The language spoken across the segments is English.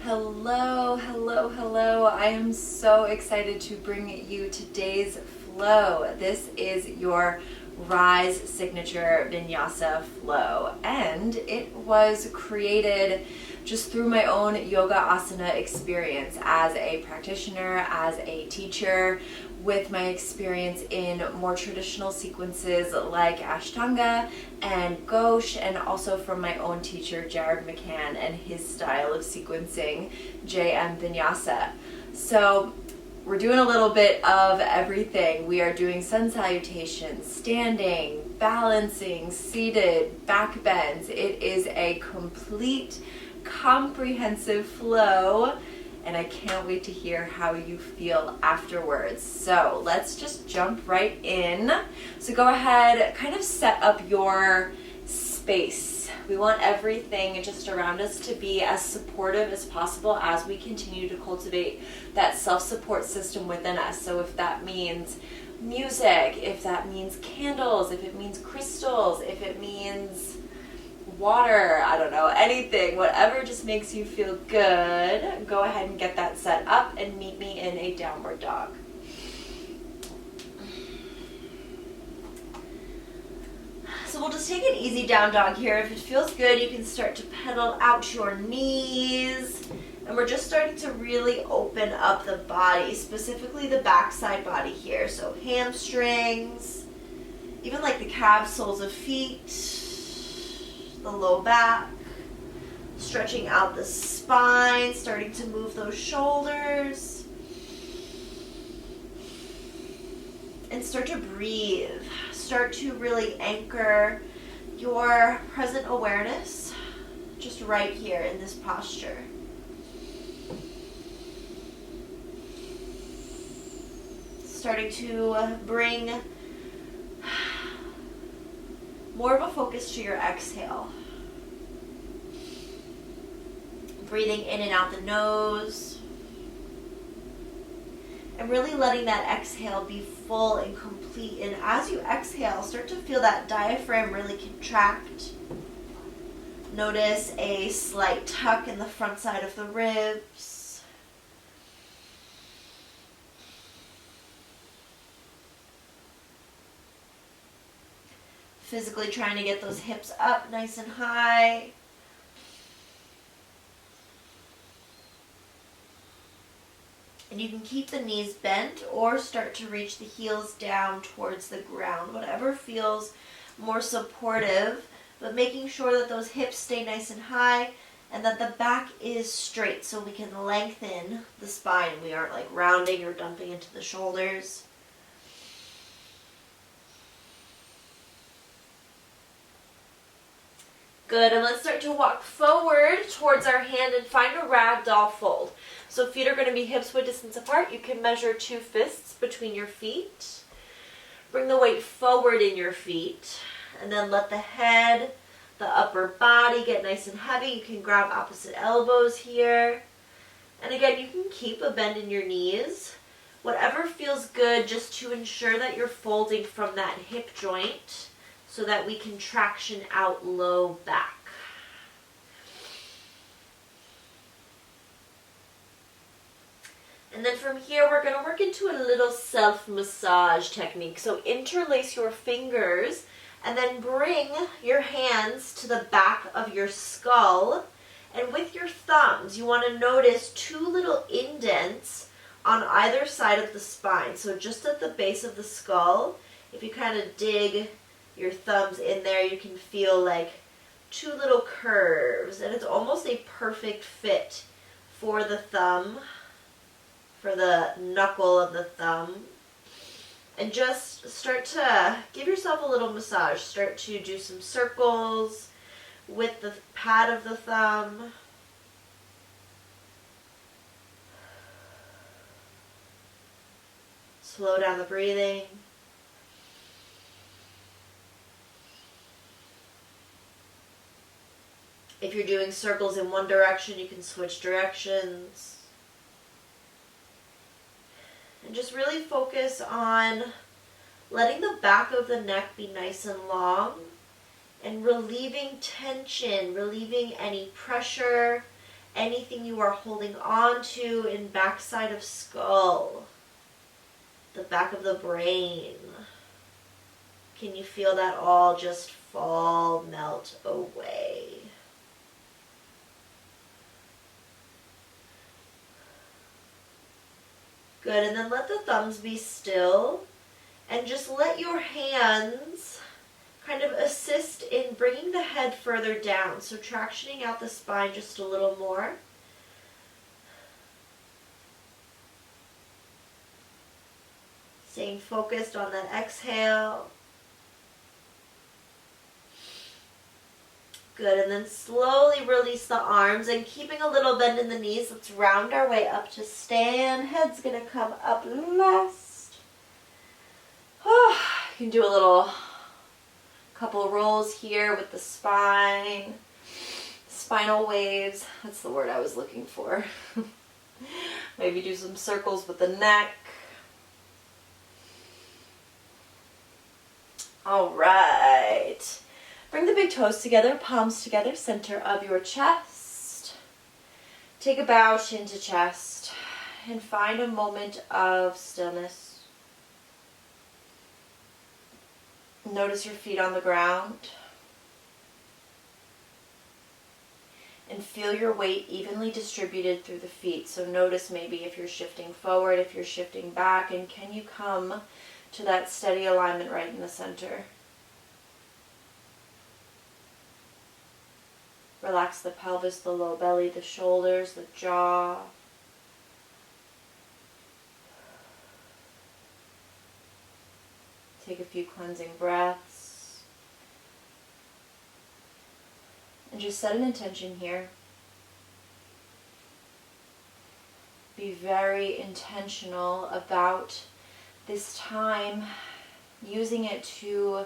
Hello, hello, hello. I am so excited to bring you today's flow. This is your Rise Signature Vinyasa flow, and it was created just through my own yoga asana experience as a practitioner, as a teacher, with my experience in more traditional sequences like Ashtanga and Gauche, and also from my own teacher Jared McCann and his style of sequencing, JM Vinyasa. So we're doing a little bit of everything. We are doing sun salutations, standing, balancing, seated, back bends. It is a complete, comprehensive flow, and I can't wait to hear how you feel afterwards. So let's just jump right in. So go ahead, kind of set up your space. We want everything just around us to be as supportive as possible as we continue to cultivate that self-support system within us. So if that means music, if that means candles, if it means crystals, if it means water, I don't know, anything, whatever just makes you feel good, go ahead and get that set up and meet me in a downward dog. So we'll just take an easy down dog here. If it feels good, you can start to pedal out your knees. And we're just starting to really open up the body, specifically the backside body here. So hamstrings, even like the calf soles of feet, the low back, stretching out the spine, starting to move those shoulders. And start to breathe. Start to really anchor your present awareness just right here in this posture. Starting to bring more of a focus to your exhale. Breathing in and out the nose. And really letting that exhale be full and complete. And as you exhale, start to feel that diaphragm really contract. Notice a slight tuck in the front side of the ribs. Physically trying to get those hips up nice and high. And you can keep the knees bent or start to reach the heels down towards the ground, whatever feels more supportive, but making sure that those hips stay nice and high and that the back is straight so we can lengthen the spine. We aren't like rounding or dumping into the shoulders. Good, and let's start to walk forward towards our hand and find a ragdoll fold. So feet are going to be hips width distance apart. You can measure 2 fists between your feet. Bring the weight forward in your feet, and then let the head, the upper body get nice and heavy. You can grab opposite elbows here. And again, you can keep a bend in your knees. Whatever feels good, just to ensure that you're folding from that hip joint, so that we can traction out low back. And then from here, we're going to work into a little self-massage technique. So interlace your fingers and then bring your hands to the back of your skull. And with your thumbs, you want to notice 2 little indents on either side of the spine. So just at the base of the skull, if you kind of dig your thumbs in there, you can feel like 2 little curves, and it's almost a perfect fit for the thumb, for the knuckle of the thumb. And just start to give yourself a little massage. Start to do some circles with the pad of the thumb. Slow down the breathing. If you're doing circles in one direction, you can switch directions. And just really focus on letting the back of the neck be nice and long and relieving tension, relieving any pressure, anything you are holding on to in backside of skull, the back of the brain. Can you feel that all just fall, melt away? Good, and then let the thumbs be still, and just let your hands kind of assist in bringing the head further down. So tractioning out the spine just a little more. Staying focused on that exhale. Good, and then slowly release the arms, and keeping a little bend in the knees, let's round our way up to stand. Head's gonna come up last. You can do a little couple rolls here with the spine, spinal waves, that's the word I was looking for. Maybe do some circles with the neck. All right. Bring the big toes together, palms together, center of your chest. Take a bow, chin to chest, and find a moment of stillness. Notice your feet on the ground. And feel your weight evenly distributed through the feet. So notice maybe if you're shifting forward, if you're shifting back, and can you come to that steady alignment right in the center? Relax the pelvis, the low belly, the shoulders, the jaw. Take a few cleansing breaths. And just set an intention here. Be very intentional about this time, using it to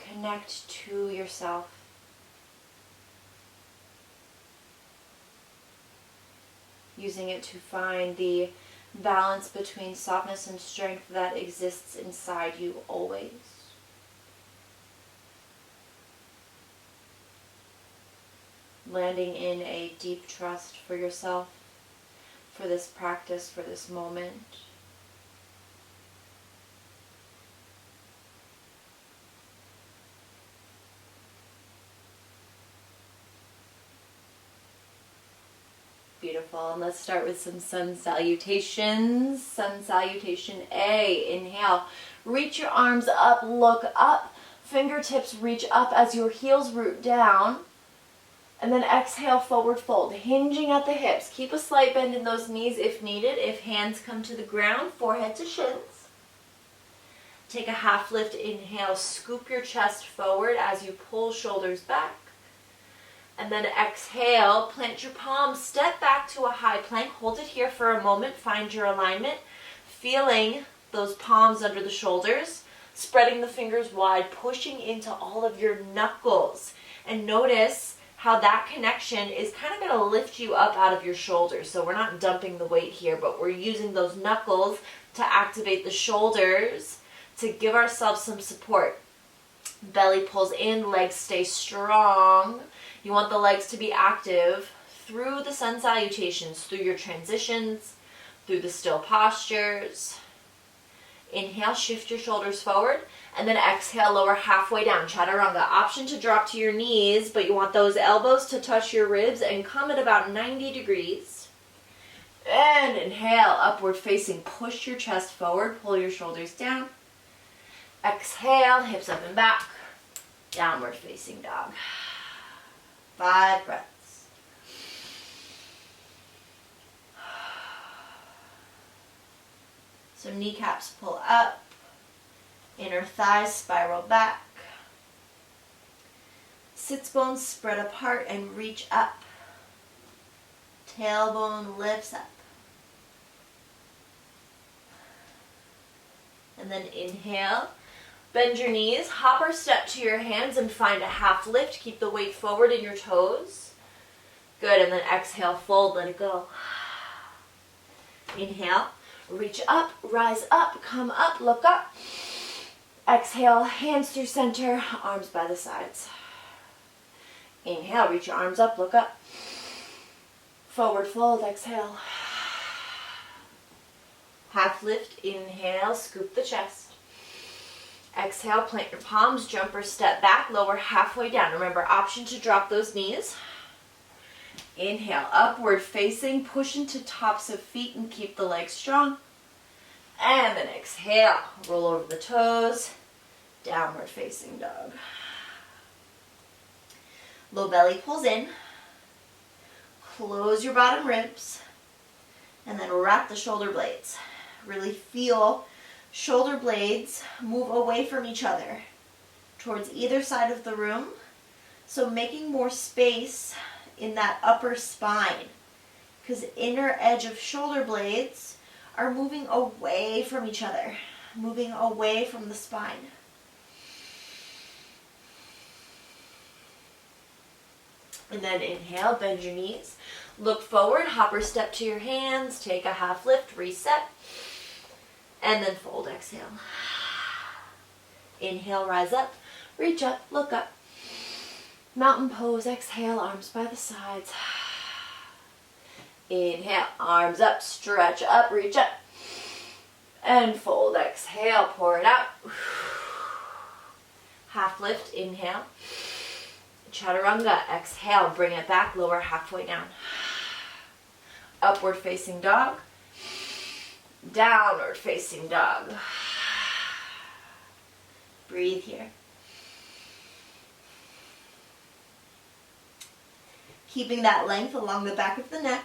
connect to yourself. Using it to find the balance between softness and strength that exists inside you always. Landing in a deep trust for yourself, for this practice, for this moment. Beautiful. And let's start with some sun salutations. Sun salutation A. Inhale. Reach your arms up, look up. Fingertips reach up as your heels root down. And then exhale, forward fold, hinging at the hips. Keep a slight bend in those knees if needed. If hands come to the ground, forehead to shins. Take a half lift. Inhale. Scoop your chest forward as you pull shoulders back. And then exhale, plant your palms, step back to a high plank. Hold it here for a moment. Find your alignment. Feeling those palms under the shoulders. Spreading the fingers wide, pushing into all of your knuckles. And notice how that connection is kind of going to lift you up out of your shoulders. So we're not dumping the weight here, but we're using those knuckles to activate the shoulders to give ourselves some support. Belly pulls in, legs stay strong. You want the legs to be active through the sun salutations, through your transitions, through the still postures. Inhale, shift your shoulders forward, and then exhale, lower halfway down, chaturanga. Option to drop to your knees, but you want those elbows to touch your ribs and come at about 90 degrees. And inhale, upward facing, push your chest forward, pull your shoulders down. Exhale, hips up and back, downward facing dog. 5 breaths. So kneecaps pull up, inner thighs spiral back, sits bones spread apart and reach up, tailbone lifts up. And then inhale, bend your knees, hop or step to your hands and find a half lift. Keep the weight forward in your toes. Good, and then exhale, fold, let it go. Inhale, reach up, rise up, come up, look up. Exhale, hands through center, arms by the sides. Inhale, reach your arms up, look up. Forward fold, exhale. Half lift, inhale, scoop the chest. Exhale, plant your palms, jump or step back, lower halfway down. Remember, option to drop those knees. Inhale, upward facing, push into tops of feet and keep the legs strong. And then exhale, roll over the toes, downward facing dog. Low belly pulls in, close your bottom ribs, and then wrap the shoulder blades. Really feel shoulder blades move away from each other towards either side of the room. So making more space in that upper spine, because inner edge of shoulder blades are moving away from each other, moving away from the spine. And then inhale, bend your knees, look forward, hopper step to your hands, take a half lift, reset, and then fold, exhale. Inhale, rise up, reach up, look up. Mountain pose, exhale, arms by the sides. Inhale, arms up, stretch up, reach up. And fold, exhale, pour it out. Half lift, inhale. Chaturanga, exhale, bring it back, lower halfway down. Upward facing dog. Downward facing dog. Breathe here. Keeping that length along the back of the neck.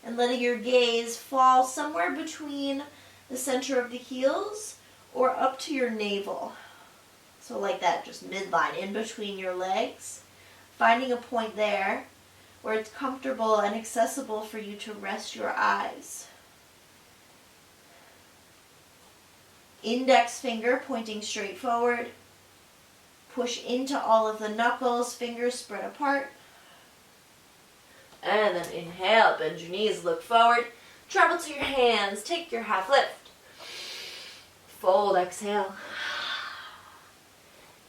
And letting your gaze fall somewhere between the center of the heels or up to your navel. So like that, just midline, in between your legs. Finding a point there where it's comfortable and accessible for you to rest your eyes. Index finger pointing straight forward. Push into all of the knuckles, fingers spread apart. And then inhale, bend your knees, look forward. Travel to your hands, take your half lift. Fold, exhale.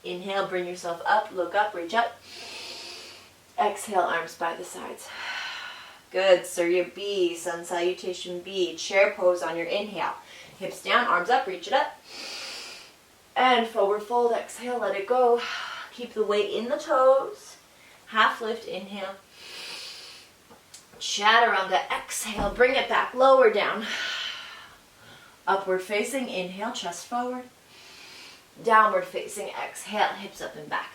Inhale, bring yourself up, look up, reach up. Exhale, arms by the sides. Good, Surya B, Sun Salutation B, chair pose on your inhale. Hips down, arms up, reach it up. And forward fold, exhale, let it go. Keep the weight in the toes. Half lift, inhale. Chaturanga, exhale, bring it back, lower down. Upward facing, inhale, chest forward. Downward facing, exhale, hips up and back.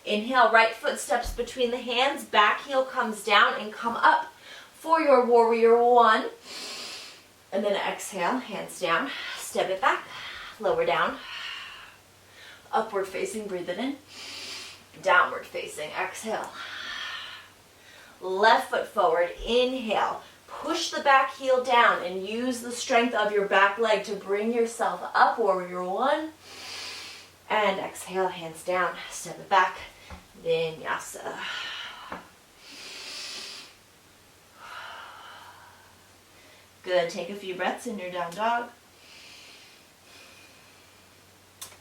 Inhale, right foot steps between the hands, back heel comes down and come up for your warrior one. And then exhale, hands down, step it back, lower down. Upward facing, breathe it in. Downward facing, exhale. Left foot forward, inhale. Push the back heel down and use the strength of your back leg to bring yourself up, warrior one. And exhale, hands down, step it back, Vinyasa. Good, take a few breaths in your down dog.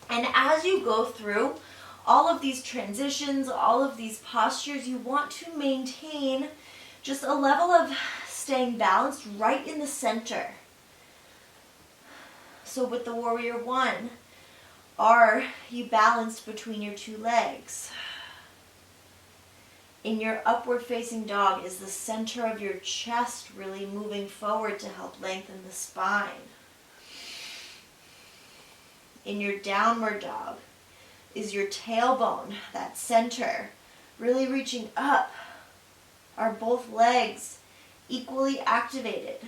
And as you go through all of these transitions, all of these postures, you want to maintain just a level of staying balanced right in the center. So with the warrior one, are you balanced between your two legs? In your upward facing dog, is the center of your chest really moving forward to help lengthen the spine? In your downward dog, is your tailbone, that center, really reaching up? Are both legs equally activated?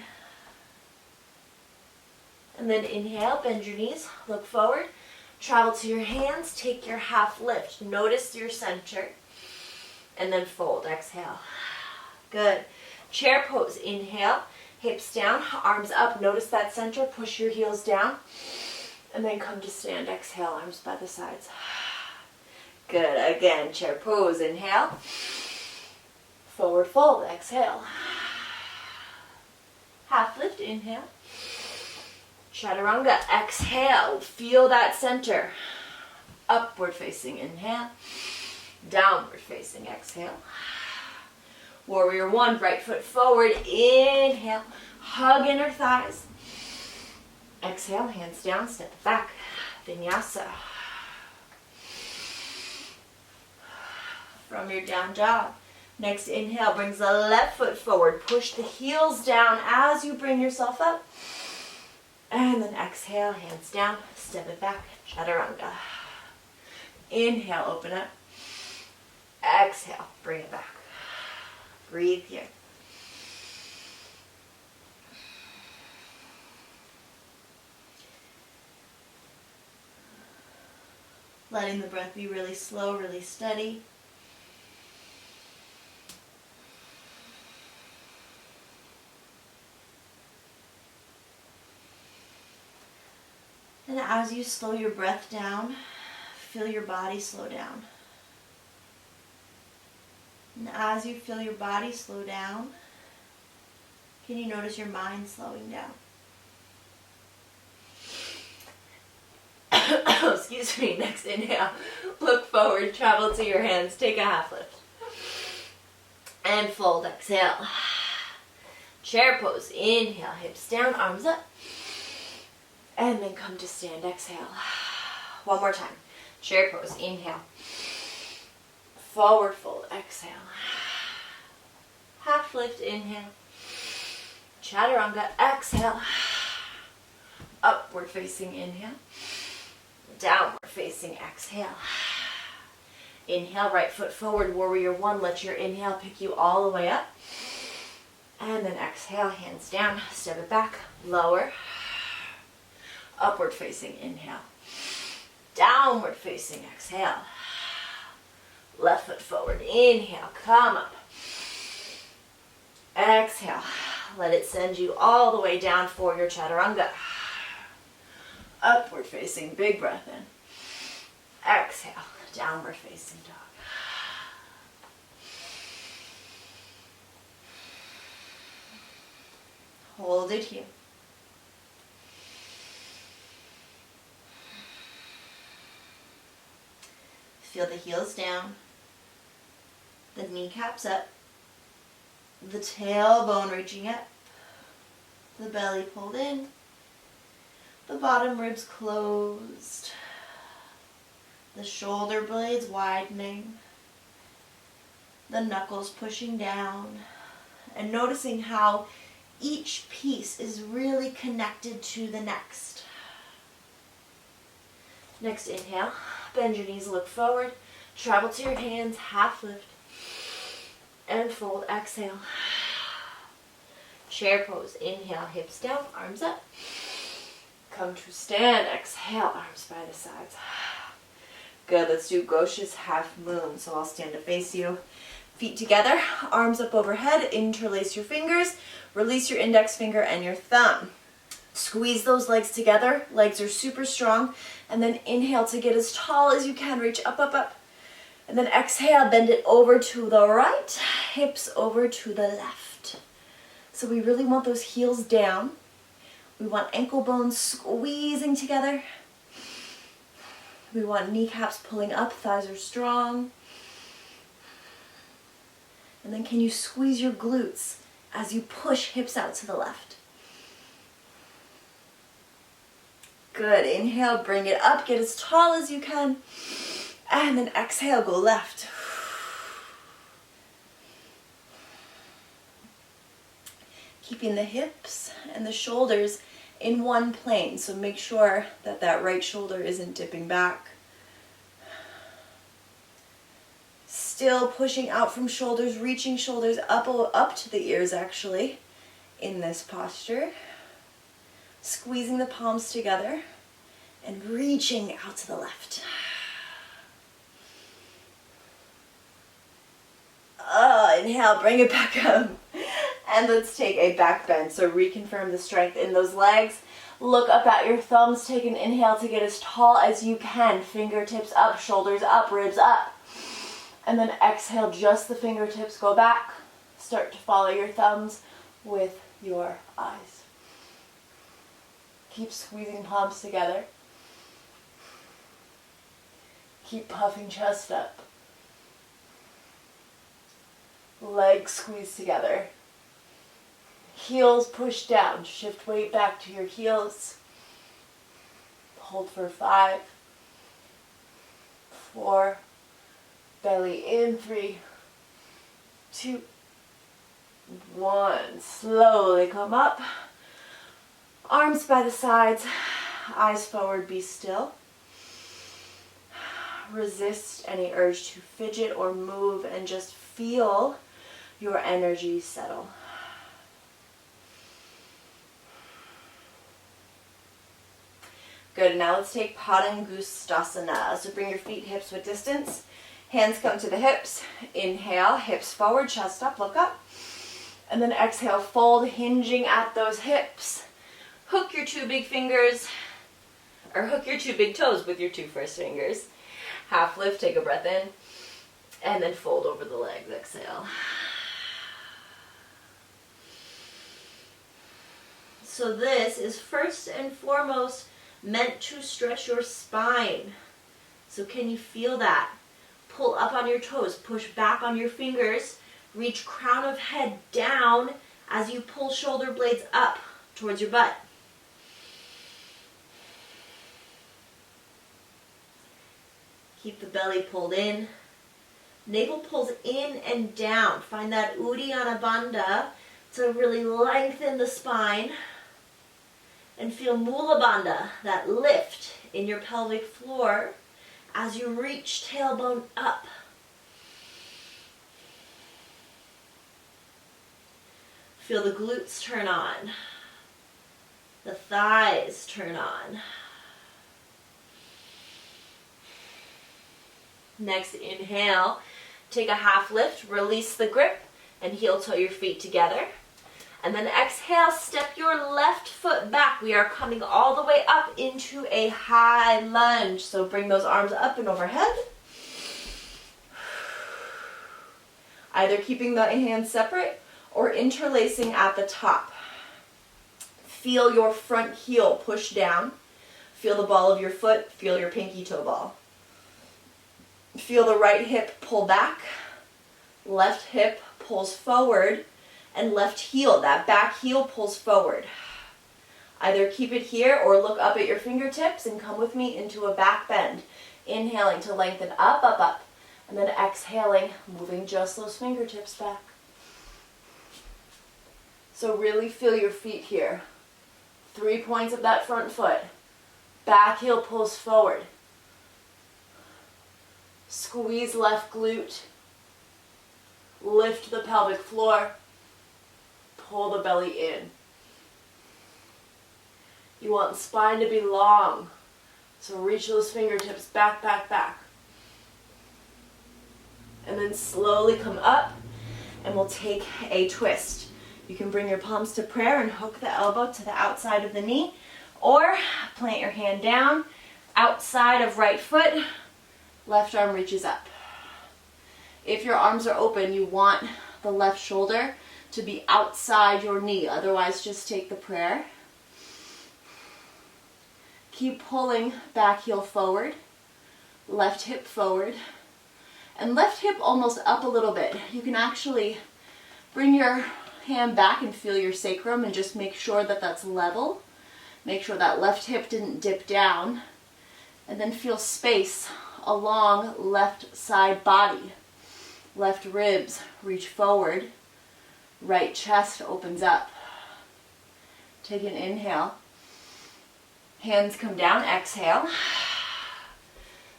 And then inhale, bend your knees, look forward, travel to your hands, take your half lift, notice your center, and then fold, exhale. Good. Chair pose, inhale, hips down, arms up, notice that center, push your heels down, and then come to stand, exhale, arms by the sides. Good, again, chair pose, inhale, forward fold, exhale. Half lift, inhale. Chaturanga, exhale. Feel that center. Upward facing, inhale. Downward facing exhale. Warrior one, right foot forward, inhale, hug inner thighs. Exhale, hands down, step it back, Vinyasa. From your down dog. Next inhale brings the left foot forward, push the heels down as you bring yourself up. And then exhale, hands down, step it back, chaturanga. Inhale, open up. Exhale, bring it back. Breathe here. Letting the breath be really slow, really steady. And as you slow your breath down, feel your body slow down. And as you feel your body slow down, can you notice your mind slowing down? Excuse me, next inhale. Look forward, travel to your hands, take a half lift. And fold, exhale. Chair pose, inhale, hips down, arms up. And then come to stand, exhale. One more time. Chair pose, inhale. Forward fold, exhale. Half lift, inhale. Chaturanga, exhale. Upward facing, inhale. Downward facing, exhale. Inhale, right foot forward, warrior one. Let your inhale pick you all the way up. And then exhale, hands down, step it back, lower. Upward facing, inhale. Downward facing, exhale. Left foot forward, inhale, come up. Exhale, let it send you all the way down for your chaturanga. Upward facing, big breath in. Exhale, downward facing dog. Hold it here. Feel the heels down, the kneecaps up, the tailbone reaching up, the belly pulled in, the bottom ribs closed, the shoulder blades widening, the knuckles pushing down, and noticing how each piece is really connected to the next. Next inhale, bend your knees, look forward, travel to your hands, half lift, and fold, exhale. Chair pose, inhale, hips down, arms up. Come to stand, exhale, arms by the sides. Good, let's do Gosha's half moon. So I'll stand to face you. Feet together, arms up overhead, interlace your fingers, release your index finger and your thumb. Squeeze those legs together, legs are super strong, and then inhale to get as tall as you can, reach up, up, up. And then exhale, bend it over to the right, hips over to the left. So we really want those heels down. We want ankle bones squeezing together. We want kneecaps pulling up, thighs are strong. And then can you squeeze your glutes as you push hips out to the left? Good, inhale, bring it up, get as tall as you can. And then exhale, go left. Keeping the hips and the shoulders in one plane. So make sure that that right shoulder isn't dipping back. Still pushing out from shoulders, reaching shoulders up to the ears actually in this posture. Squeezing the palms together and reaching out to the left. Inhale, bring it back up. And let's take a back bend. So reconfirm the strength in those legs. Look up at your thumbs. Take an inhale to get as tall as you can. Fingertips up, shoulders up, ribs up. And then exhale, just the fingertips. Go back. Start to follow your thumbs with your eyes. Keep squeezing palms together. Keep puffing chest up. Legs squeeze together. Heels push down. Shift weight back to your heels. Hold for 5, 4, belly in, 3, 2, 1. Slowly come up. Arms by the sides, eyes forward, be still. Resist any urge to fidget or move and just feel your energy settle. Good, now let's take Padangusthasana. So bring your feet hips width distance. Hands come to the hips. Inhale, hips forward, chest up, look up. And then exhale, fold, hinging at those hips. Hook your 2 big fingers, or hook your 2 big toes with your 2 first fingers. Half lift, take a breath in, and then fold over the legs, exhale. So this is first and foremost meant to stretch your spine. So can you feel that? Pull up on your toes, push back on your fingers, reach crown of head down as you pull shoulder blades up towards your butt. Keep the belly pulled in. Navel pulls in and down. Find that Uddiyana Bandha to really lengthen the spine. And feel Mula Bandha, that lift in your pelvic floor as you reach tailbone up. Feel the glutes turn on. The thighs turn on. Next, inhale, take a half lift, release the grip, and heel toe your feet together. And then exhale, step your left foot back. We are coming all the way up into a high lunge. So bring those arms up and overhead. Either keeping the hands separate or interlacing at the top. Feel your front heel push down. Feel the ball of your foot. Feel your pinky toe ball. Feel the right hip pull back. Left hip pulls forward. And left heel, that back heel pulls forward. Either keep it here or look up at your fingertips and come with me into a back bend. Inhaling to lengthen up, up, up. And then exhaling, moving just those fingertips back. So really feel your feet here. 3 points of that front foot. Back heel pulls forward. Squeeze left glute. Lift the pelvic floor. Pull the belly in. You want the spine to be long. So reach those fingertips back, back, back. And then slowly come up and we'll take a twist. You can bring your palms to prayer and hook the elbow to the outside of the knee, or plant your hand down, outside of right foot, left arm reaches up. If your arms are open, you want the left shoulder to be outside your knee. Otherwise, just take the prayer. Keep pulling back heel forward, left hip forward, and left hip almost up a little bit. You can actually bring your hand back and feel your sacrum and just make sure that that's level. Make sure that left hip didn't dip down. And then feel space along left side body. Left ribs reach forward. Right chest opens up. Take an inhale. Hands come down, exhale.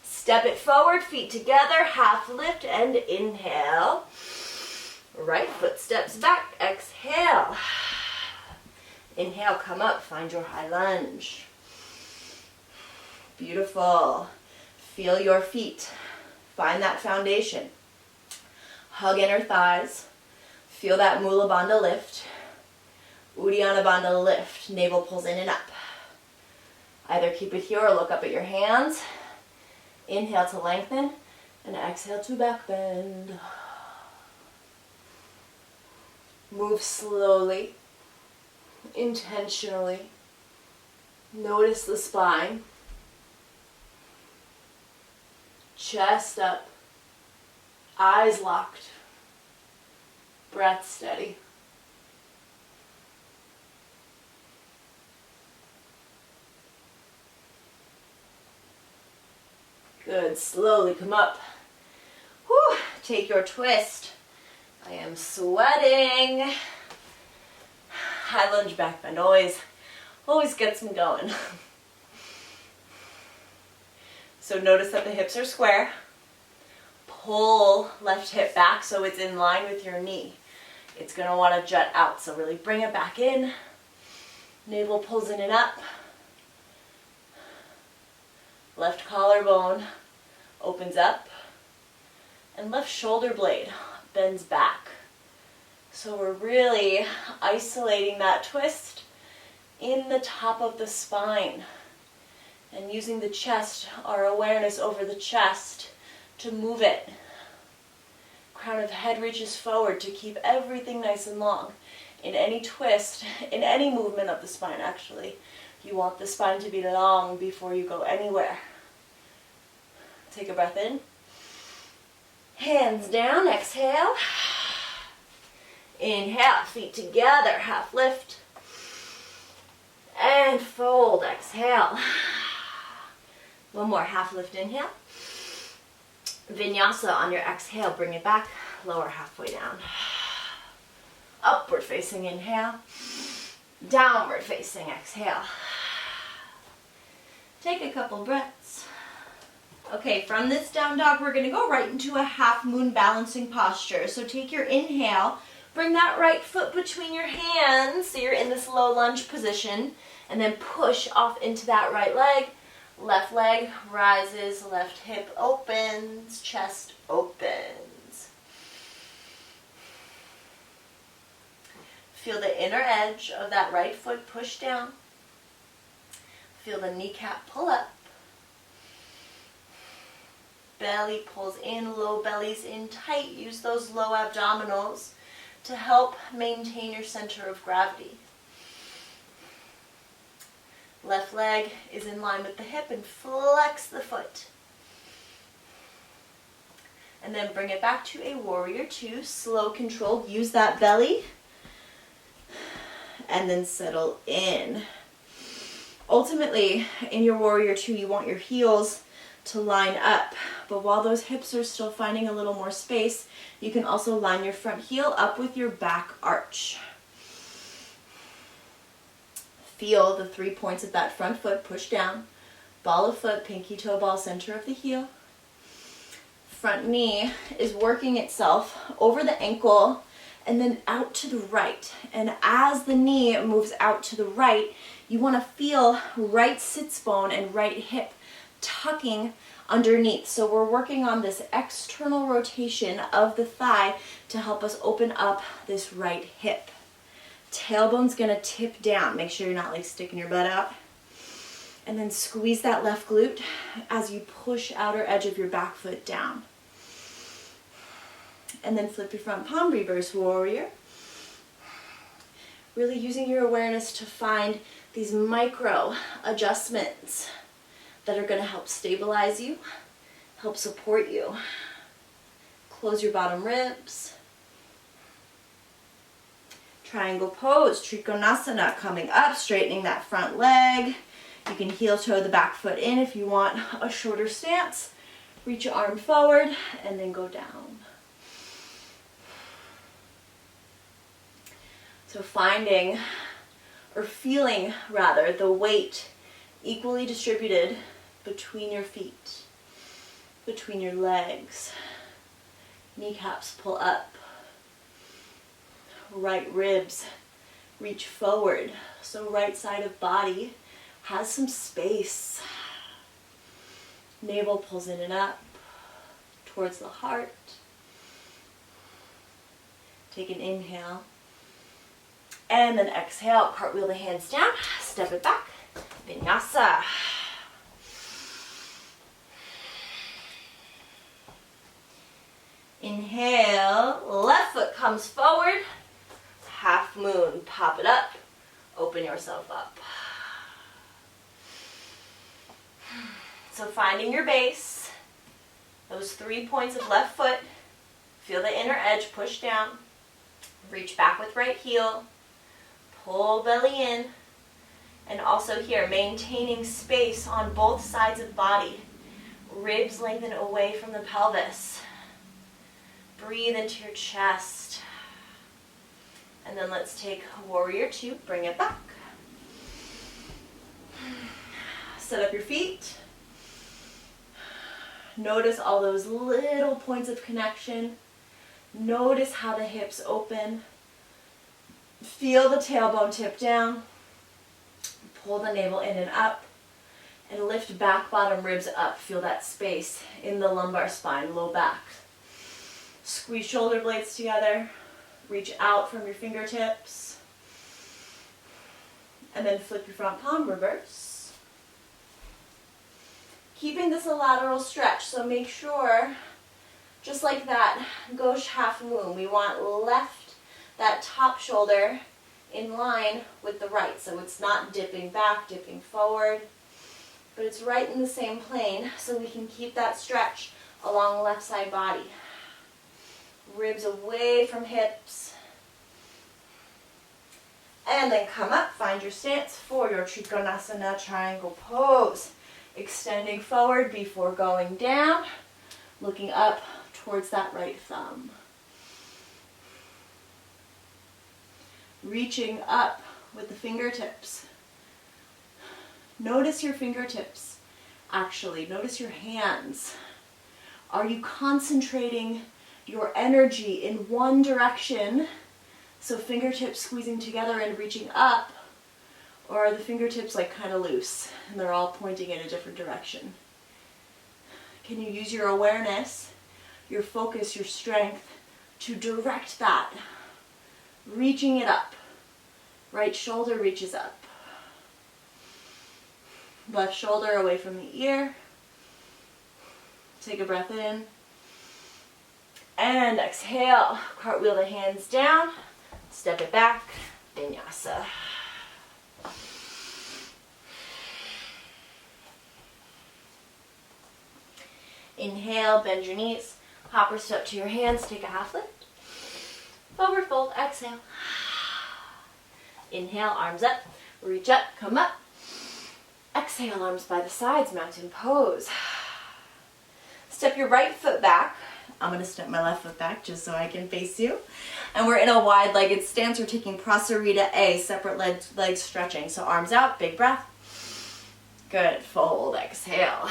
Step it forward, feet together, half lift and inhale. Right foot steps back, exhale. Inhale, come up, find your high lunge. Beautiful. Feel your feet. Find that foundation. Hug inner thighs. Feel that Mula Bandha lift. Uddiyana Bandha lift. Navel pulls in and up. Either keep it here or look up at your hands. Inhale to lengthen and exhale to back bend. Move slowly, intentionally. Notice the spine. Chest up. Eyes locked. Breath steady. Good. Slowly come up. Whew. Take your twist. I am sweating. High lunge back bend. Always gets me going. So notice that the hips are square. Pull left hip back so it's in line with your knee. It's going to want to jut out, so really bring it back in. Navel pulls in and up. Left collarbone opens up. And left shoulder blade bends back. So we're really isolating that twist in the top of the spine. And using the chest, our awareness over the chest to move it. Crown of head reaches forward to keep everything nice and long. In any twist, in any movement of the spine actually, you want the spine to be long before you go anywhere. Take a breath in. Hands down, exhale. Inhale, feet together, half lift. And fold, exhale. One more, half lift, inhale. Vinyasa on your exhale, bring it back, lower halfway down. Upward facing inhale, downward facing exhale. Take a couple breaths. Okay, from this down dog, we're gonna go right into a half moon balancing posture. So take your inhale, bring that right foot between your hands, so you're in this low lunge position, and then push off into that right leg. Left leg rises, left hip opens, chest opens. Feel the inner edge of that right foot push down. Feel the kneecap pull up. Belly pulls in, low belly's in tight. Use those low abdominals to help maintain your center of gravity. Left leg is in line with the hip and flex the foot. And then bring it back to a warrior two, slow controlled. Use that belly and then settle in. Ultimately, in your warrior two, you want your heels to line up. But while those hips are still finding a little more space, you can also line your front heel up with your back arch. Feel the 3 points of that front foot push down. Ball of foot, pinky toe ball, center of the heel. Front knee is working itself over the ankle and then out to the right. And as the knee moves out to the right, you want to feel right sits bone and right hip tucking underneath. So we're working on this external rotation of the thigh to help us open up this right hip. Tailbone's gonna tip down. Make sure you're not like sticking your butt out. And then squeeze that left glute as you push outer edge of your back foot down. And then flip your front palm, reverse warrior. Really using your awareness to find these micro adjustments that are gonna help stabilize you, help support you. Close your bottom ribs. Triangle pose, Trikonasana, coming up, straightening that front leg. You can heel toe the back foot in if you want a shorter stance. Reach your arm forward and then go down. So finding, or feeling rather, the weight equally distributed between your feet, between your legs. Kneecaps pull up. Right ribs reach forward, so right side of body has some space. Navel pulls in and up towards the heart. Take an inhale and then exhale, cartwheel the hands down, step it back, Vinyasa. Inhale, left foot comes forward. Half moon, pop it up, open yourself up. So finding your base, those 3 points of left foot, feel the inner edge push down. Reach back with right heel, pull belly in, and also here, maintaining space on both sides of body. Ribs lengthen away from the pelvis. Breathe into your chest. And then let's take warrior two, bring it back. Set up your feet. Notice all those little points of connection. Notice how the hips open. Feel the tailbone tip down. Pull the navel in and up. And lift back bottom ribs up. Feel that space in the lumbar spine, low back. Squeeze shoulder blades together. Reach out from your fingertips. And then flip your front palm, reverse. Keeping this a lateral stretch, so make sure, just like that gauche half moon, we want left, that top shoulder in line with the right. So it's not dipping back, dipping forward, but it's right in the same plane, so we can keep that stretch along the left side body. Ribs away from hips. And then come up, find your stance for your Trikonasana triangle pose. Extending forward before going down, looking up towards that right thumb. Reaching up with the fingertips. Notice your fingertips, actually. Notice your hands. Are you concentrating your energy in one direction, so fingertips squeezing together and reaching up, or are the fingertips like kind of loose and they're all pointing in a different direction? Can you use your awareness, your focus, your strength to direct that, reaching it up? Right shoulder reaches up. Left shoulder away from the ear. Take a breath in. And exhale, cartwheel the hands down, step it back, Vinyasa. Inhale, bend your knees, hopper step to your hands, take a half lift. Forward fold, exhale. Inhale, arms up, reach up, come up. Exhale, arms by the sides, mountain pose. Step your right foot back. I'm going to step my left foot back just so I can face you. And we're in a wide-legged stance. We're taking Prasarita A, separate legs stretching. So arms out, big breath. Good, fold, exhale.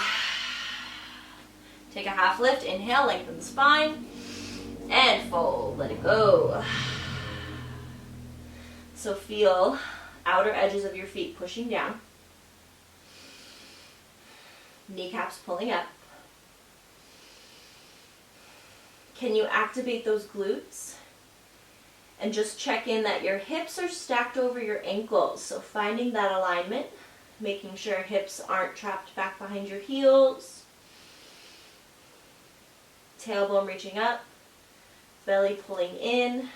Take a half lift, inhale, lengthen the spine. And fold, let it go. So feel outer edges of your feet pushing down. Kneecaps pulling up. Can you activate those glutes? And just check in that your hips are stacked over your ankles. So finding that alignment, making sure hips aren't trapped back behind your heels. Tailbone reaching up, belly pulling in,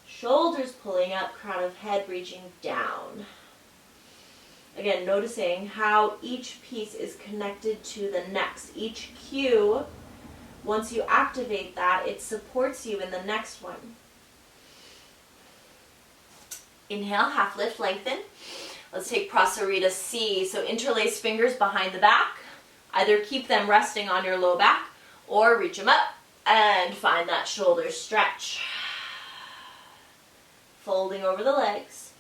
shoulders pulling up, crown of head reaching down. Again, noticing how each piece is connected to the next. Each cue, once you activate that, it supports you in the next one. Inhale, half lift, lengthen. Let's take Prasarita C. So interlace fingers behind the back. Either keep them resting on your low back or reach them up and find that shoulder stretch. Folding over the legs.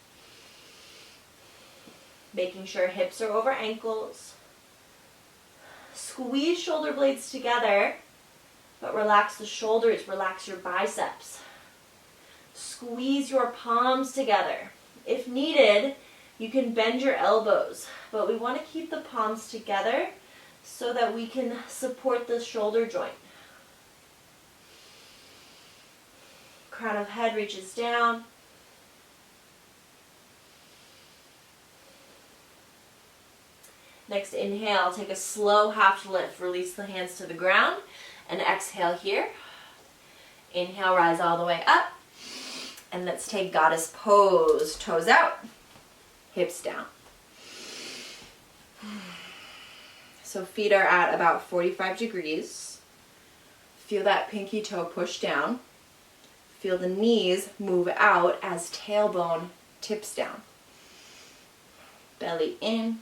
Making sure hips are over ankles. Squeeze shoulder blades together, but relax the shoulders, relax your biceps. Squeeze your palms together. If needed, you can bend your elbows, but we want to keep the palms together so that we can support the shoulder joint. Crown of head reaches down. Next inhale, take a slow half lift. Release the hands to the ground and exhale here. Inhale, rise all the way up. And let's take goddess pose. Toes out, hips down. So feet are at about 45 degrees. Feel that pinky toe push down. Feel the knees move out as tailbone tips down. Belly in.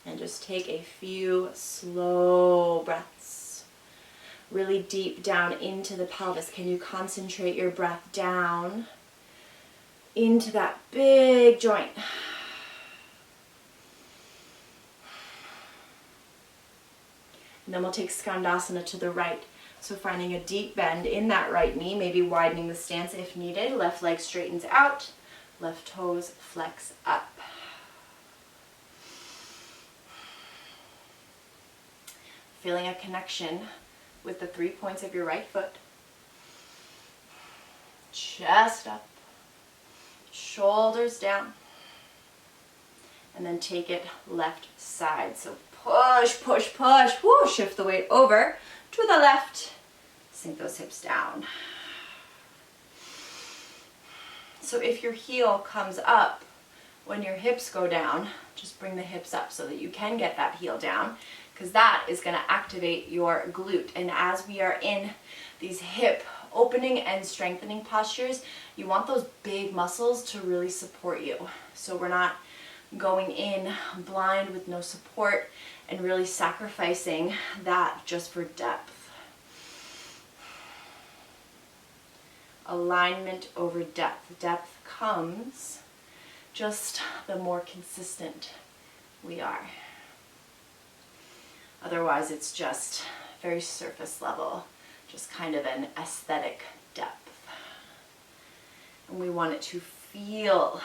And just take a few slow breaths. Really deep down into the pelvis. Can you concentrate your breath down into that big joint? And then we'll take Skandasana to the right. So finding a deep bend in that right knee, maybe widening the stance if needed. Left leg straightens out, left toes flex up. Feeling a connection with the 3 points of your right foot. Chest up, shoulders down. And then take it left side. So push, push, push. Woo, shift the weight over to the left. Sink those hips down. So if your heel comes up when your hips go down, just bring the hips up so that you can get that heel down, because that is going to activate your glute. And as we are in these hip opening and strengthening postures, you want those big muscles to really support you. So we're not going in blind with no support and really sacrificing that just for depth. Alignment over depth. Depth comes just the more consistent we are. Otherwise, it's just very surface level, just kind of an aesthetic depth. And we want it to feel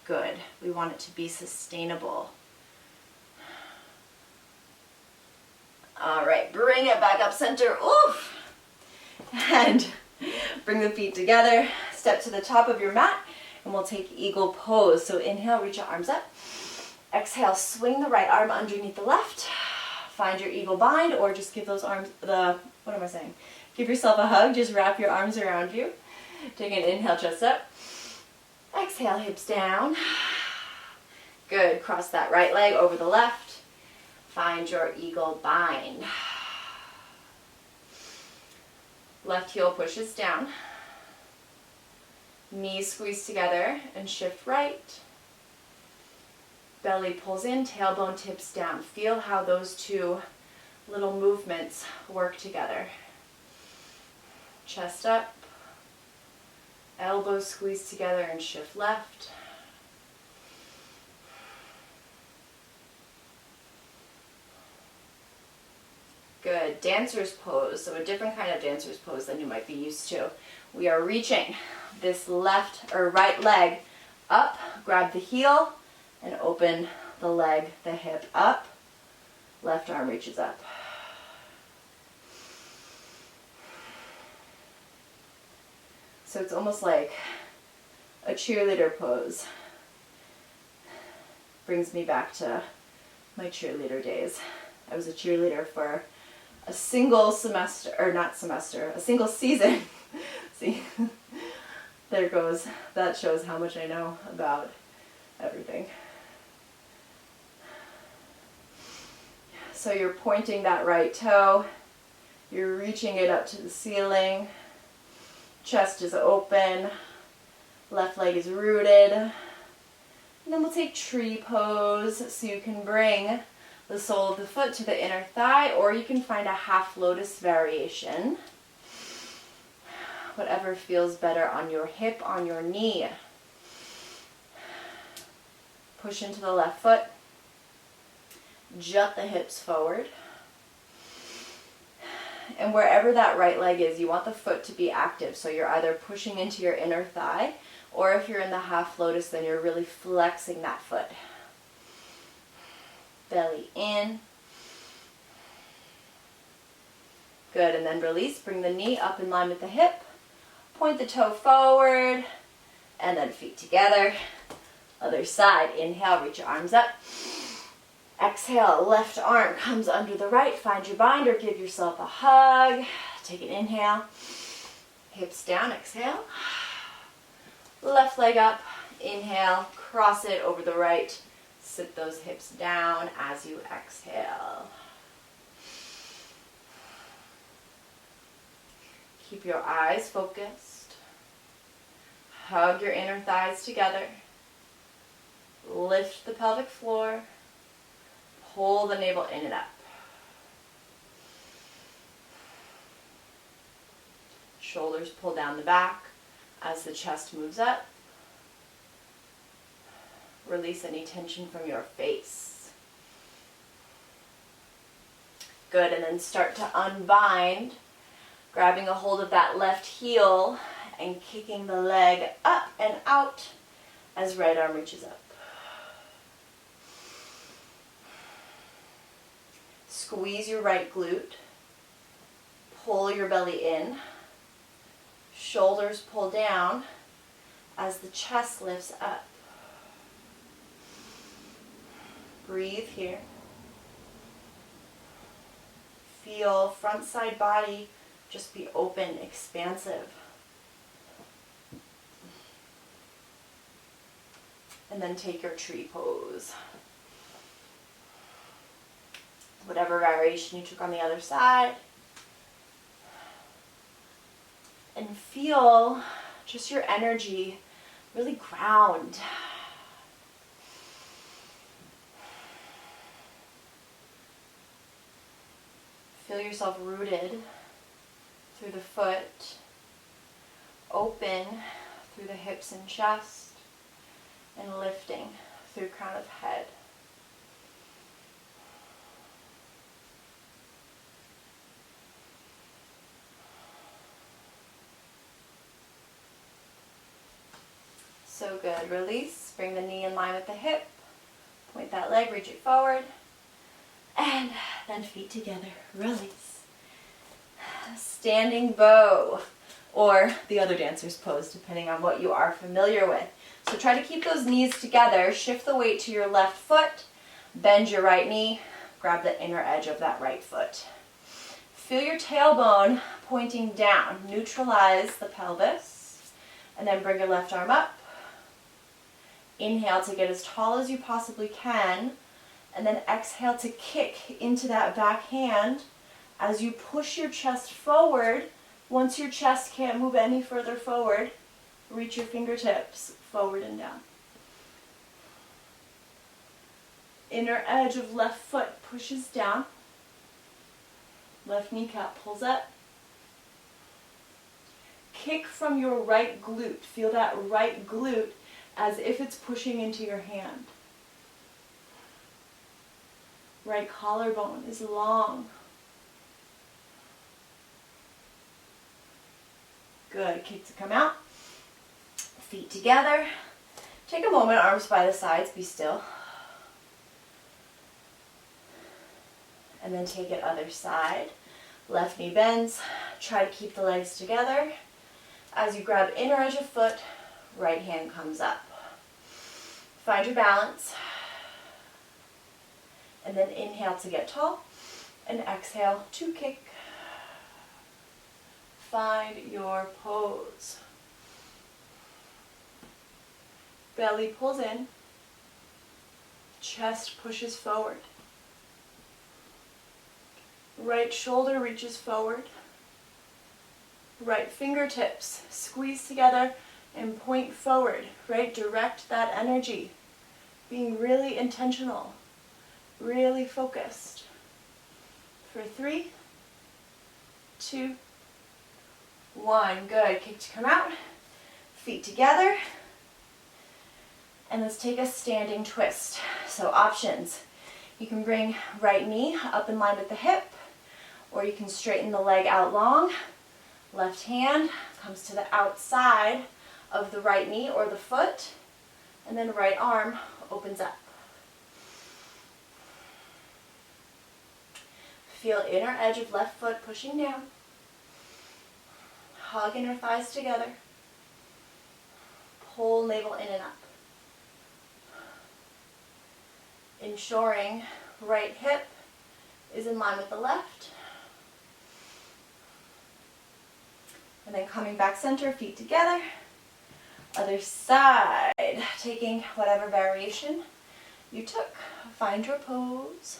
good. We want it to be sustainable. All right, bring it back up center. Oof! And bring the feet together. Step to the top of your mat, and we'll take eagle pose. So inhale, reach your arms up. Exhale, swing the right arm underneath the left. Find your eagle bind, or just give those arms give yourself a hug. Just wrap your arms around you. Take an inhale, chest up. Exhale, hips down. Good. Cross that right leg over the left. Find your eagle bind. Left heel pushes down. Knees squeeze together and shift right. Belly pulls in, tailbone tips down. Feel how those two little movements work together. Chest up. Elbows squeeze together and shift left. Good. Dancer's pose. So a different kind of dancer's pose than you might be used to. We are reaching this left or right leg up. Grab the heel and open the leg, the hip up. Left arm reaches up. So it's almost like a cheerleader pose. Brings me back to my cheerleader days. I was a cheerleader for a single semester, or not semester, a single season. See, there goes, that shows how much I know about everything. So you're pointing that right toe, you're reaching it up to the ceiling, chest is open, left leg is rooted, and then we'll take tree pose, so you can bring the sole of the foot to the inner thigh, or you can find a half lotus variation. Whatever feels better on your hip, on your knee. Push into the left foot. Jut the hips forward. And wherever that right leg is, you want the foot to be active. So you're either pushing into your inner thigh, or if you're in the half lotus, then you're really flexing that foot. Belly in. Good, and then release. Bring the knee up in line with the hip. Point the toe forward, and then feet together. Other side. Inhale, reach your arms up. Exhale, left arm comes under the right. Find your bind or give yourself a hug. Take an inhale. Hips down, exhale. Left leg up. Inhale, cross it over the right. Sit those hips down as you exhale. Keep your eyes focused. Hug your inner thighs together. Lift the pelvic floor. Pull the navel in and up. Shoulders pull down the back as the chest moves up. Release any tension from your face. Good, and then start to unbind, grabbing a hold of that left heel and kicking the leg up and out as right arm reaches up. Squeeze your right glute. Pull your belly in. Shoulders pull down as the chest lifts up. Breathe here. Feel front side body just be open, expansive. And then take your tree pose. Whatever variation you took on the other side. And feel just your energy really ground. Feel yourself rooted through the foot, open through the hips and chest, and lifting through crown of head. So good. Release. Bring the knee in line with the hip. Point that leg, reach it forward. And then feet together. Release. Standing bow, or the other dancer's pose, depending on what you are familiar with. So try to keep those knees together. Shift the weight to your left foot. Bend your right knee. Grab the inner edge of that right foot. Feel your tailbone pointing down. Neutralize the pelvis. And then bring your left arm up. Inhale to get as tall as you possibly can, and then exhale to kick into that back hand as you push your chest forward. Once your chest can't move any further forward, reach your fingertips forward and down. Inner edge of left foot pushes down. Left kneecap pulls up. Kick from your right glute. Feel that right glute as if it's pushing into your hand. Right collarbone is long. Good. Kick to come out. Feet together. Take a moment, arms by the sides, be still. And then take it other side. Left knee bends. Try to keep the legs together. As you grab inner edge of foot, right hand comes up. Find your balance. And then inhale to get tall. And exhale to kick. Find your pose. Belly pulls in. Chest pushes forward. Right shoulder reaches forward. Right fingertips squeeze together and point forward, right? Direct that energy. Being really intentional, really focused. For 3, 2, 1. Good. Kick to come out. Feet together. And let's take a standing twist. So options. You can bring right knee up in line with the hip, or you can straighten the leg out long. Left hand comes to the outside of the right knee or the foot, and then right arm opens up. Feel inner edge of left foot pushing down. Hug inner thighs together. Pull navel in and up. Ensuring right hip is in line with the left. And then coming back center, feet together. Other side, taking whatever variation you took. Find your pose.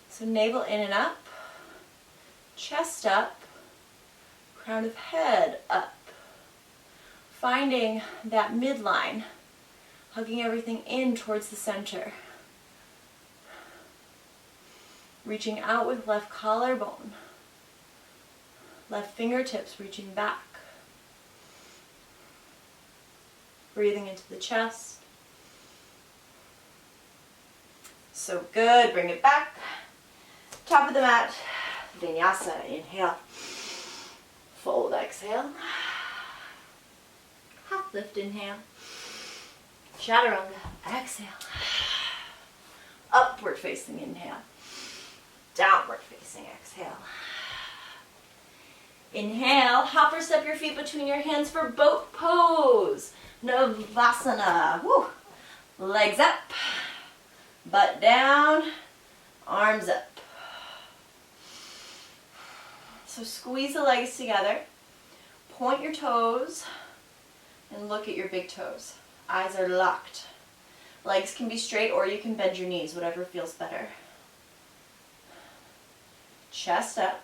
So navel in and up. chest up, crown of head up. Finding that midline, hugging everything in towards the center. Reaching out with left collarbone. Left fingertips reaching back. Breathing into the chest. So good, bring it back. Top of the mat, Vinyasa, inhale. Fold, exhale. Half lift, inhale. Chaturanga, exhale. Upward facing, inhale. Downward facing, exhale. Inhale, hop or step your feet between your hands for boat pose. Navasana. Woo. Legs up, butt down, arms up. So squeeze the legs together. Point your toes and look at your big toes. Eyes are locked. Legs can be straight or you can bend your knees, whatever feels better. Chest up,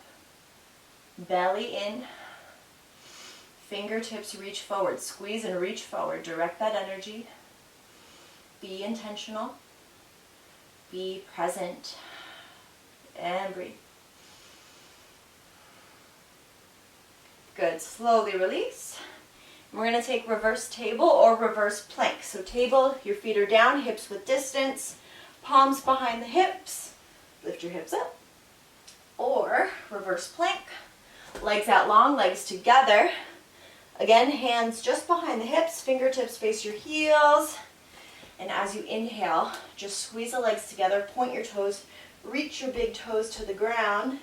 belly in, fingertips reach forward. Squeeze and reach forward. Direct that energy. Be intentional. Be present. And breathe. Good. Slowly release. We're going to take reverse table or reverse plank. So table, your feet are down, hips width distance, palms behind the hips. Lift your hips up. Or reverse plank, legs out long, legs together. Again, hands just behind the hips, fingertips face your heels. And as you inhale, just squeeze the legs together, point your toes, reach your big toes to the ground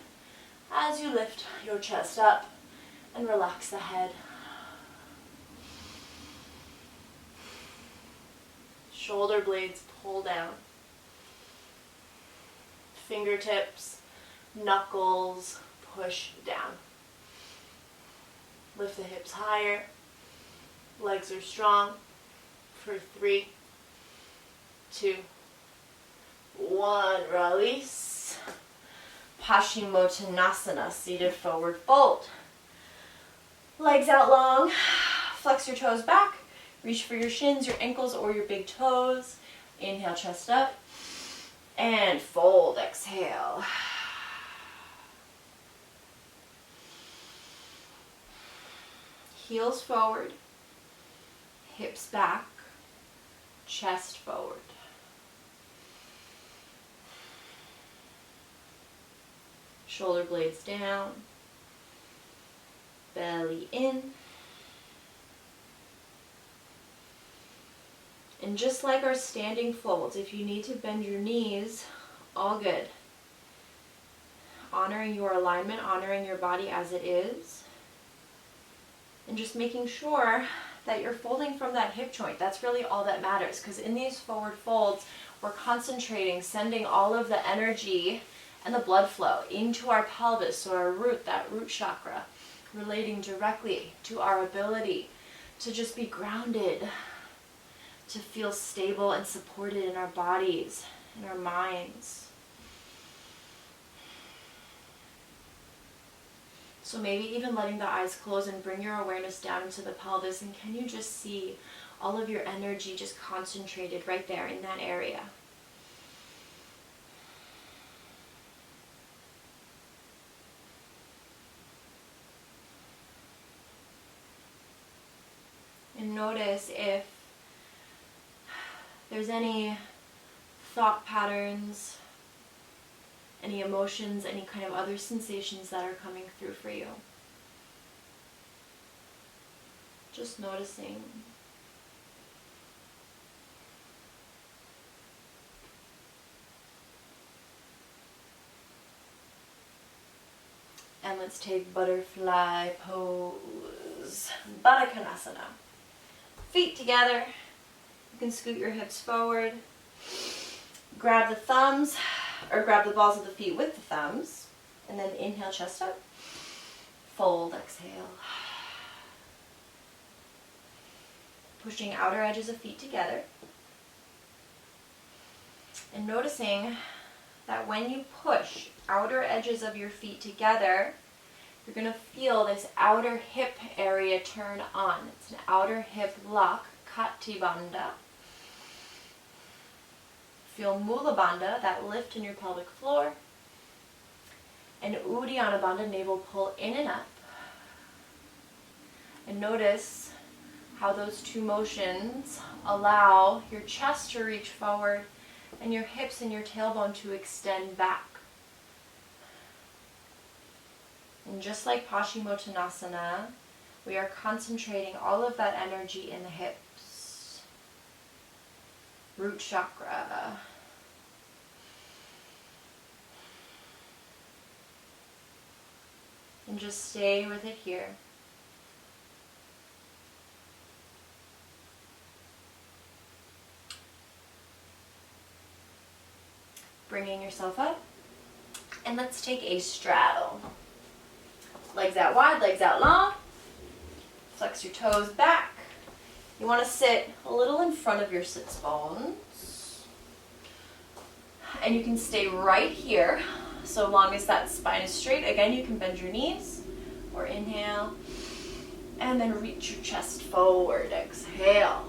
as you lift your chest up and relax the head. Shoulder blades pull down. Fingertips, knuckles push down. Lift the hips higher. Legs are strong. For 3, 2, 1. Release. Paschimottanasana, seated forward fold. Legs out long. Flex your toes back. Reach for your shins, your ankles, or your big toes. Inhale, chest up. And fold, exhale. Heels forward. Hips back. Chest forward. Shoulder blades down. Belly in. And just like our standing folds, if you need to bend your knees, all good. Honoring your alignment, honoring your body as it is. And just making sure that you're folding from that hip joint. That's really all that matters, because in these forward folds, we're concentrating, sending all of the energy and the blood flow into our pelvis, so our root, that root chakra, relating directly to our ability to just be grounded, to feel stable and supported in our bodies, in our minds. So maybe even letting the eyes close and bring your awareness down into the pelvis, and can you just see all of your energy just concentrated right there in that area? And notice if there's any thought patterns, any emotions, any kind of other sensations that are coming through for you. Just noticing. And let's take butterfly pose. Baddha Konasana. Feet together. You can scoot your hips forward. Grab the thumbs, or grab the balls of the feet with the thumbs. And then inhale, chest up. Fold, exhale. Pushing outer edges of feet together. And noticing that when you push outer edges of your feet together, you're going to feel this outer hip area turn on. It's an outer hip lock, Kati Bandha. Feel Mula Bandha, that lift in your pelvic floor. And Uddiyana Bandha, navel pull in and up. And notice how those two motions allow your chest to reach forward and your hips and your tailbone to extend back. And just like Paschimottanasana, we are concentrating all of that energy in the hips. Root chakra. And just stay with it here. Bringing yourself up. And let's take a straddle. Legs out wide, legs out long. Flex your toes back. You want to sit a little in front of your sits bones. And you can stay right here so long as that spine is straight. Again, you can bend your knees or inhale. And then reach your chest forward. Exhale.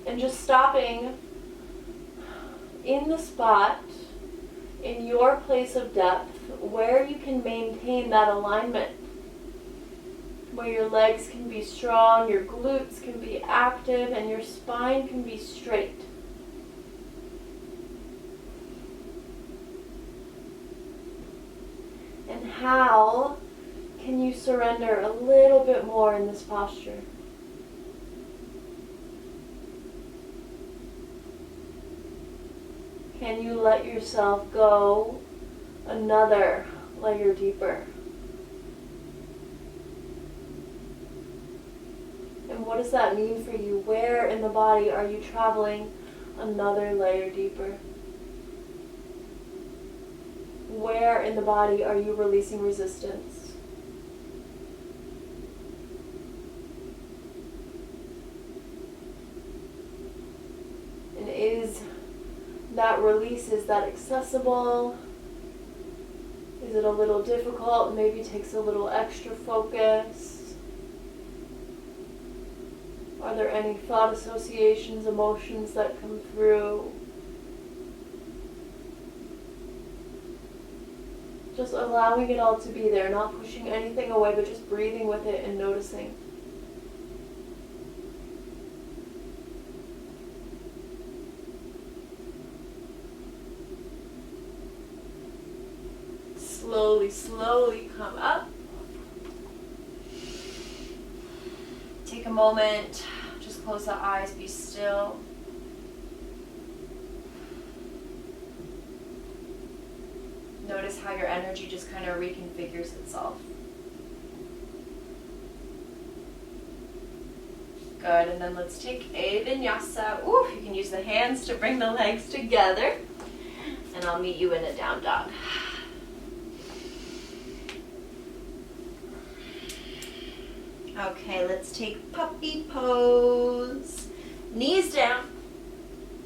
And just stopping in the spot, in your place of depth, where you can maintain that alignment. Where your legs can be strong, your glutes can be active, and your spine can be straight. And how can you surrender a little bit more in this posture? Can you let yourself go another layer deeper? And what does that mean for you? Where in the body are you traveling another layer deeper? Where in the body are you releasing resistance? And is that release, is that accessible? Is it a little difficult? Maybe takes a little extra focus? Are there any thought associations, emotions that come through? Just allowing it all to be there, not pushing anything away, but just breathing with it and noticing. Slowly, slowly come up. Take a moment, just close the eyes, be still. Notice how your energy just kind of reconfigures itself. Good, and then let's take a vinyasa. Ooh, you can use the hands to bring the legs together. And I'll meet you in a down dog. Okay, let's take puppy pose. Knees down,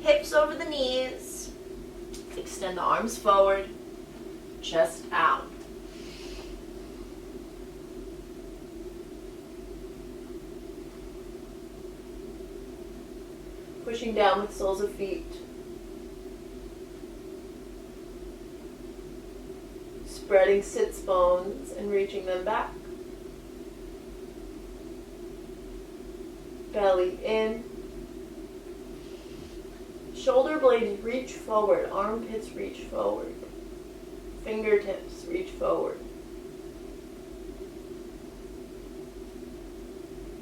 hips over the knees. Extend the arms forward, chest out. Pushing down with soles of feet. Spreading sits bones and reaching them back. Belly in. Shoulder blades reach forward. Armpits reach forward. Fingertips reach forward.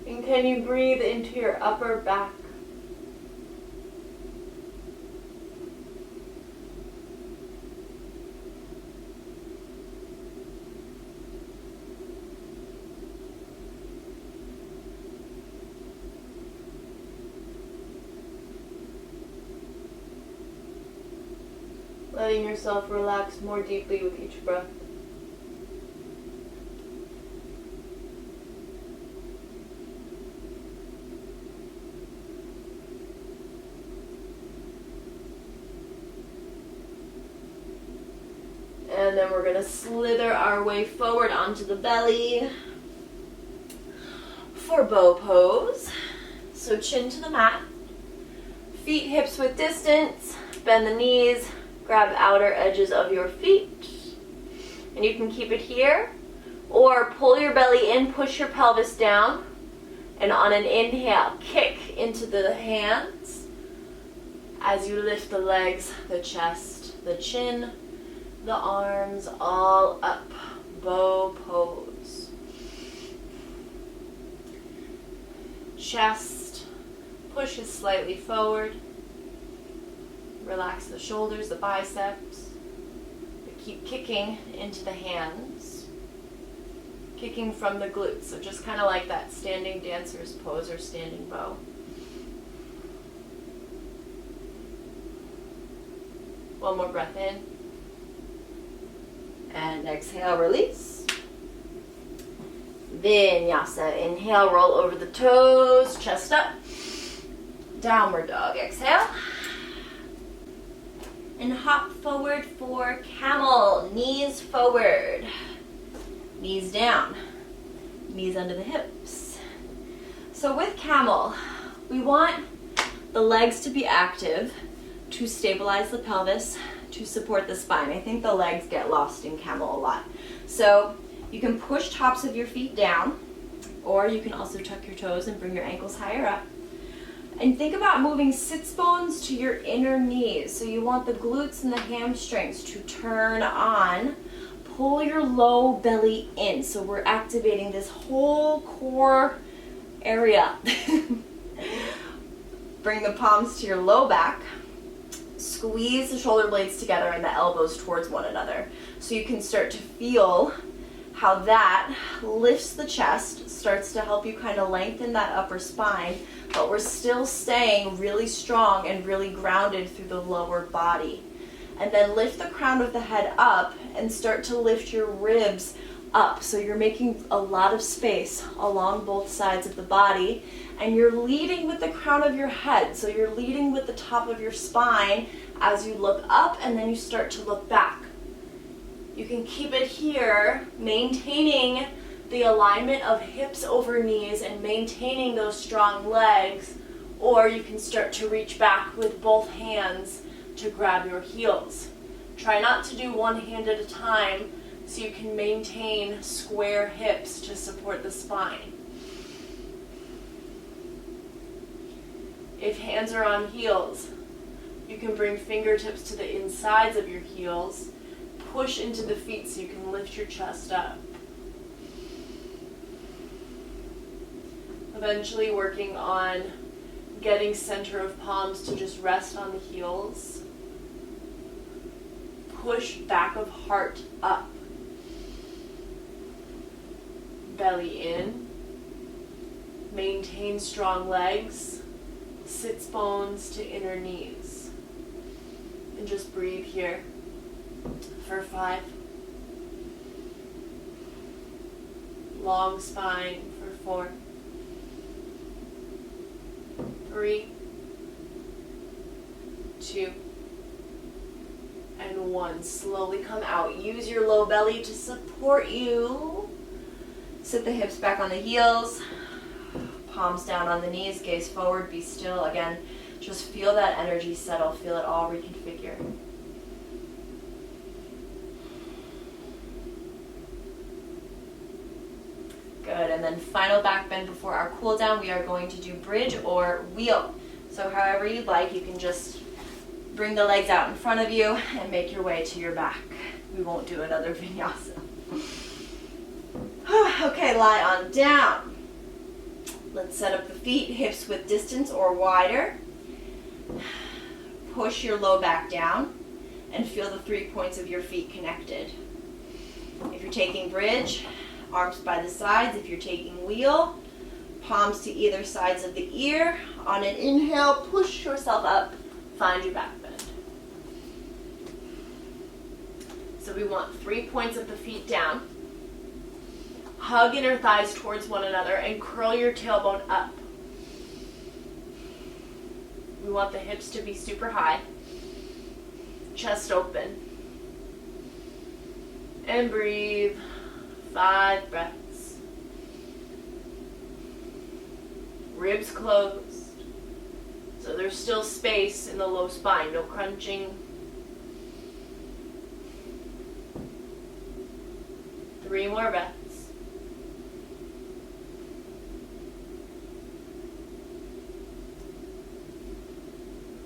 And can you breathe into your upper back? Letting yourself relax more deeply with each breath. then we're gonna slither our way forward onto the belly for bow pose. So chin to the mat, feet hips width distance, bend the knees, grab outer edges of your feet. And you can keep it here, or pull your belly in, push your pelvis down, and on an inhale, kick into the hands as you lift the legs, the chest, the chin, the arms, all up, bow pose. Chest pushes slightly forward. Relax the shoulders, the biceps. But keep kicking into the hands. Kicking from the glutes. So just kind of like that standing dancer's pose or standing bow. One more breath in. And exhale, release. Vinyasa. Inhale, roll over the toes, chest up. Downward dog. Exhale. And hop forward for camel. Knees forward. Knees down. Knees under the hips. So with camel, we want the legs to be active to stabilize the pelvis, to support the spine. I think the legs get lost in camel a lot. So you can push tops of your feet down, or you can also tuck your toes and bring your ankles higher up. And think about moving sits bones to your inner knees. So you want the glutes and the hamstrings to turn on. Pull your low belly in. So we're activating this whole core area. Bring the palms to your low back. Squeeze the shoulder blades together and the elbows towards one another. So you can start to feel how that lifts the chest, starts to help you kind of lengthen that upper spine, but we're still staying really strong and really grounded through the lower body. And then lift the crown of the head up and start to lift your ribs up. So you're making a lot of space along both sides of the body, and you're leading with the crown of your head. So you're leading with the top of your spine as you look up, and then you start to look back. You can keep it here, maintaining the alignment of hips over knees and maintaining those strong legs, or you can start to reach back with both hands to grab your heels. Try not to do one hand at a time so you can maintain square hips to support the spine. If hands are on heels, you can bring fingertips to the insides of your heels, push into the feet so you can lift your chest up. Eventually working on getting center of palms to just rest on the heels. Push back of heart up. Belly in. Maintain strong legs. Sits bones to inner knees. And just breathe here for 5. Long spine for 4. 3, 2, and 1. Slowly come out. Use your low belly to support you. Sit the hips back on the heels. Palms down on the knees. Gaze forward. Be still. Again, just feel that energy settle. Feel it all reconfigure. Good, and then final back bend before our cool down. We are going to do bridge or wheel. So however you'd like, you can just bring the legs out in front of you and make your way to your back. We won't do another vinyasa. Okay, lie on down. Let's set up the feet, hips width distance or wider. Push your low back down and feel the 3 points of your feet connected. If you're taking bridge, arms by the sides. If you're taking wheel, palms to either sides of the ear. On an inhale, push yourself up, find your back bend. So we want 3 points of the feet down. Hug inner thighs towards one another and curl your tailbone up. We want the hips to be super high. Chest open. And breathe. 5 breaths. Ribs closed. So there's still space in the low spine, no crunching. 3 more breaths.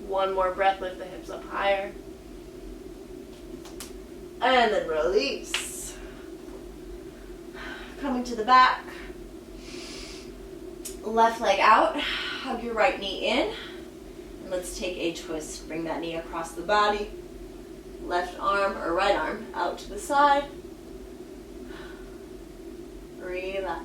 One more breath, lift the hips up higher. And then release. Coming to the back. Left leg out. Hug your right knee in. And let's take a twist. Bring that knee across the body. Left arm or right arm out to the side. Relax.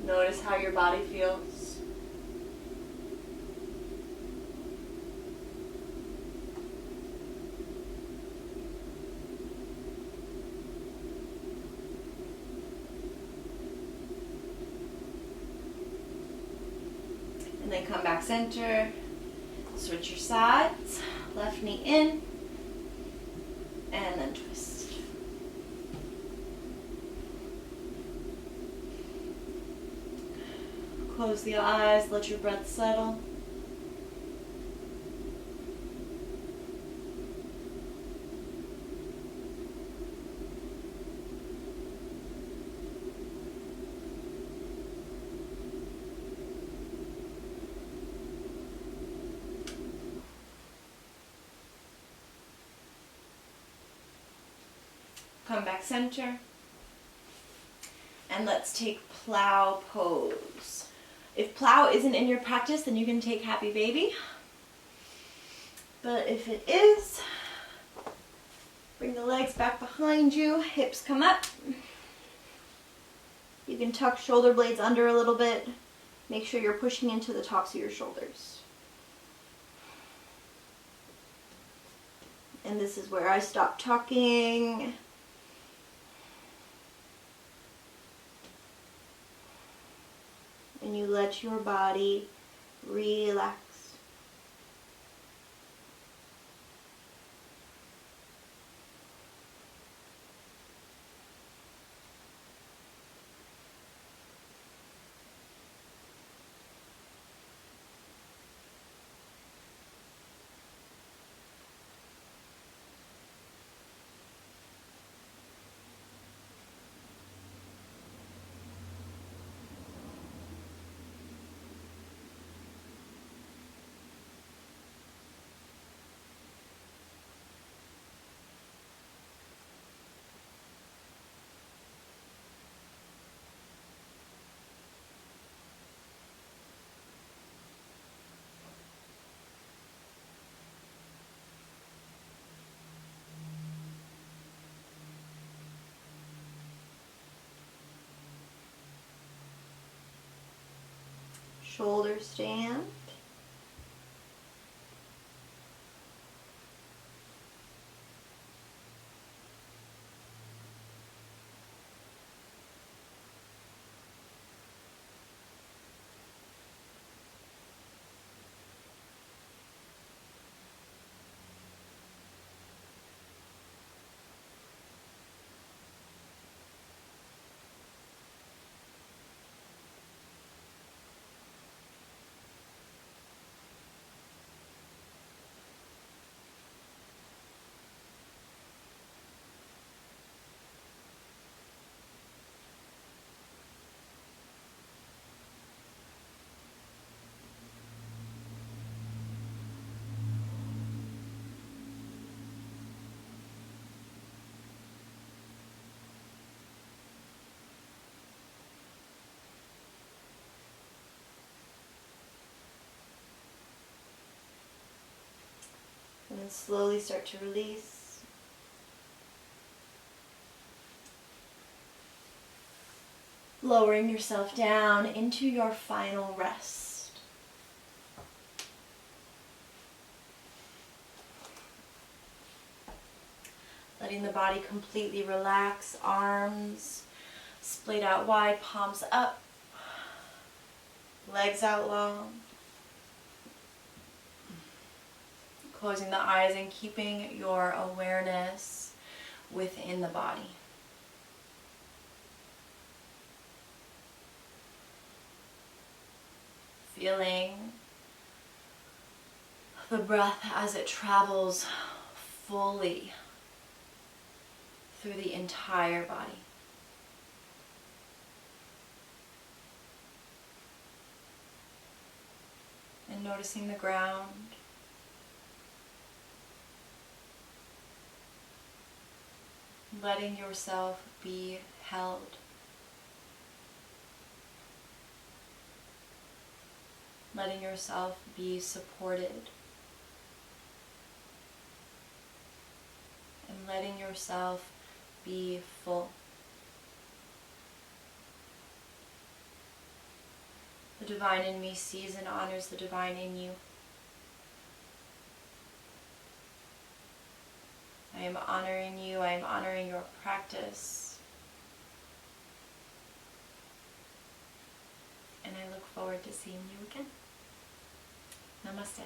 Notice how your body feels. And then come back center. Switch your sides. Left knee in. And then twist. Close the eyes, let your breath settle. Come back center. And let's take plow pose. If plow isn't in your practice, then you can take happy baby. But if it is, bring the legs back behind you, hips come up. You can tuck shoulder blades under a little bit. Make sure you're pushing into the tops of your shoulders. And this is where I stop talking. And you let your body relax. Shoulder stand. And then slowly start to release. Lowering yourself down into your final rest. Letting the body completely relax, arms splayed out wide, palms up. Legs out long. Closing the eyes and keeping your awareness within the body. Feeling the breath as it travels fully through the entire body. And noticing the ground. Letting yourself be held. Letting yourself be supported. And letting yourself be full. The divine in me sees and honors the divine in you. I am honoring you. I am honoring your practice. And I look forward to seeing you again. Namaste.